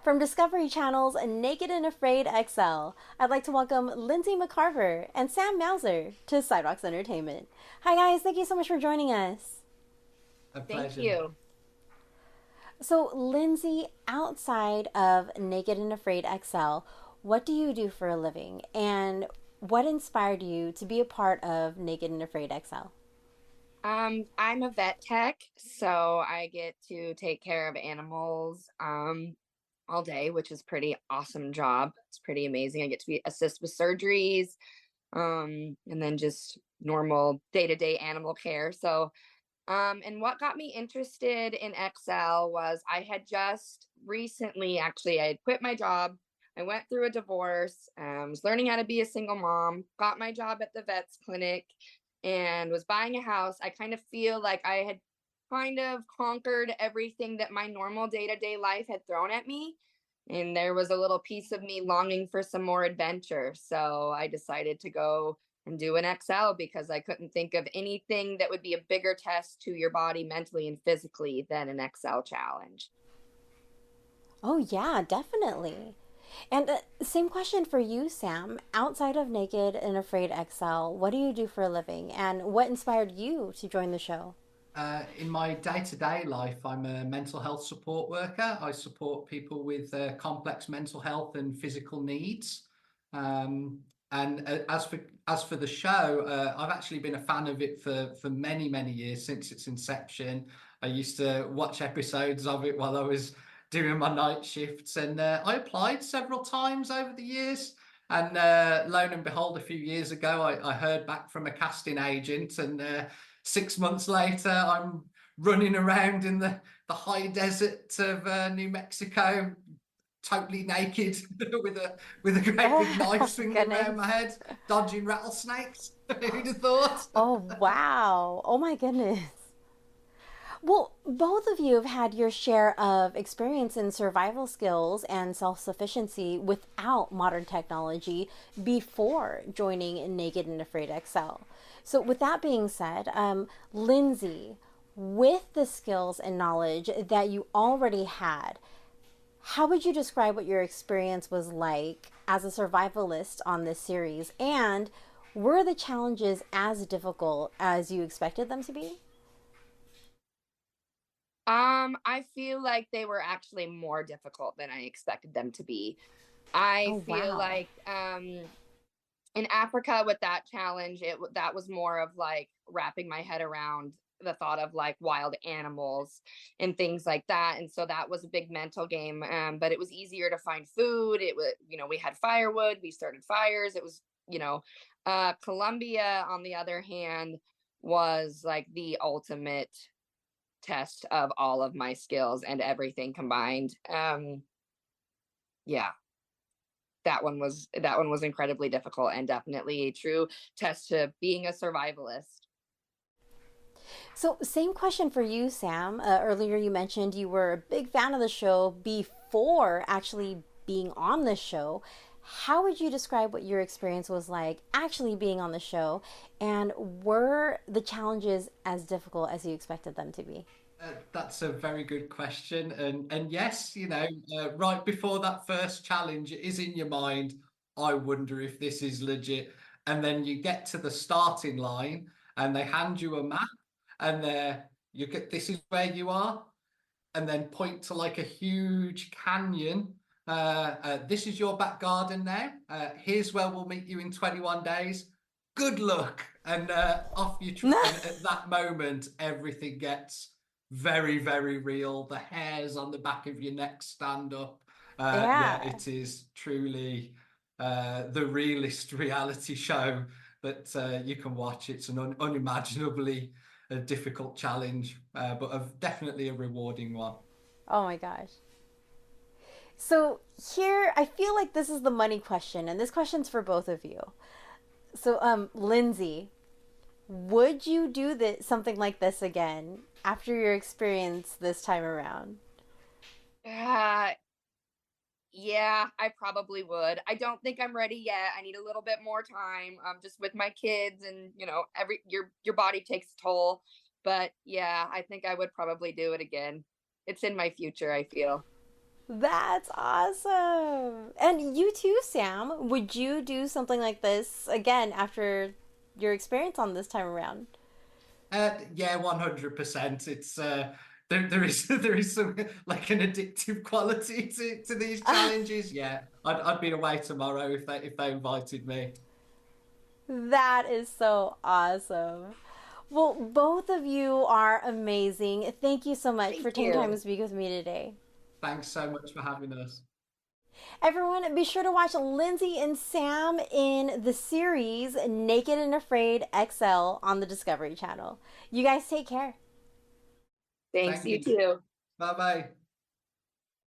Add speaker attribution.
Speaker 1: From Discovery Channel's Naked and Afraid XL, I'd like to welcome Lynsey McCarver and Sam Mouzer to Sidewalks Entertainment. Hi, guys. Thank you so much for joining us.
Speaker 2: A
Speaker 3: Thank
Speaker 2: pleasure.
Speaker 3: you.
Speaker 1: So, Lynsey, outside of Naked and Afraid XL, what do you do for a living? And what inspired you to be a part of Naked and Afraid XL?
Speaker 3: I'm a vet tech, so I get to take care of animals all day, which is pretty awesome job. It's pretty amazing. I get to assist with surgeries, and then just normal day-to-day animal care. So, and what got me interested in XL was I had just recently, actually, I had quit my job. I went through a divorce, was learning how to be a single mom, got my job at the vet's clinic, and was buying a house. I kind of feel like I had kind of conquered everything that my normal day to day life had thrown at me. And there was a little piece of me longing for some more adventure. So I decided to go and do an XL because I couldn't think of anything that would be a bigger test to your body mentally and physically than an XL challenge.
Speaker 1: Oh, yeah, definitely. And same question for you, Sam. Outside of Naked and Afraid XL, what do you do for a living? And what inspired you to join the show?
Speaker 2: In my day-to-day life, I'm a mental health support worker. I support people with complex mental health and physical needs. Um, and as for the show, I've actually been a fan of it for many years since its inception. I used to watch episodes of it while I was doing my night shifts, and I applied several times over the years. And lo and behold, a few years ago, I heard back from a casting agent, and 6 months later, I'm running around in the high desert of New Mexico, totally naked, with a great big knife
Speaker 1: Oh,
Speaker 2: swinging
Speaker 1: goodness.
Speaker 2: around my head, dodging rattlesnakes. Who'd have thought?
Speaker 1: Oh, wow. Oh, my goodness. Well, both of you have had your share of experience in survival skills and self sufficiency without modern technology before joining Naked and Afraid XL. So, with that being said, Lynsey, with the skills and knowledge that you already had, how would you describe what your experience was like as a survivalist on this series? And were the challenges as difficult as you expected them to be?
Speaker 3: I feel like they were actually more difficult than I expected them to be. I
Speaker 1: Oh,
Speaker 3: feel
Speaker 1: wow.
Speaker 3: like in Africa with that challenge, that was more of like wrapping my head around the thought of like wild animals and things like that. And so that was a big mental game. But it was easier to find food. It was, we had firewood, we started fires. It was, Colombia, on the other hand, was like the ultimate test of all of my skills and everything combined. Yeah, that one was incredibly difficult and definitely a true test to being a survivalist.
Speaker 1: So, same question for you, Sam. Earlier, you mentioned you were a big fan of the show before actually being on the show. How would you describe what your experience was like actually being on the show? And were the challenges as difficult as you expected them to be?
Speaker 2: That's a very good question, and yes, right before that first challenge, it is in your mind. I wonder if this is legit, and then you get to the starting line, and they hand you a map, and you get this is where you are, and then point to like a huge canyon. This is your back garden now. Here's where we'll meet you in 21 days. Good luck, and off you. And at that moment, everything gets very real. The hairs on the back of your neck stand up. Yeah,
Speaker 1: Yeah.
Speaker 2: it is truly the realist reality show that you can watch. It's an unimaginably difficult challenge, but definitely a rewarding one.
Speaker 1: Oh my gosh. So, here, I feel like this is the money question, and this question's for both of you. So, Lynsey, would you do this something like this again after your experience this time around?
Speaker 3: uh yeah, I probably would. I don't think I'm ready yet. I need a little bit more time, just with my kids, and every your body takes a toll. But yeah, I think I would probably do it again. It's in my future, I feel.
Speaker 1: That's awesome. And you too, Sam. Would you do something like this again after your experience on this time around?
Speaker 2: Yeah, 100%. It's there is there is some like an addictive quality to these challenges. Yeah, I'd be away tomorrow if they invited me.
Speaker 1: That is so awesome. Well, both of you are amazing. Thank you so much for
Speaker 3: Thank
Speaker 1: taking time to
Speaker 3: you.
Speaker 1: speak with me today.
Speaker 2: Thanks so much for having us.
Speaker 1: Everyone, be sure to watch Lynsey and Sam in the series Naked and Afraid XL on the Discovery Channel. You guys take care.
Speaker 3: Thanks,
Speaker 2: Thank
Speaker 3: you
Speaker 2: you.
Speaker 3: too.
Speaker 2: Bye bye.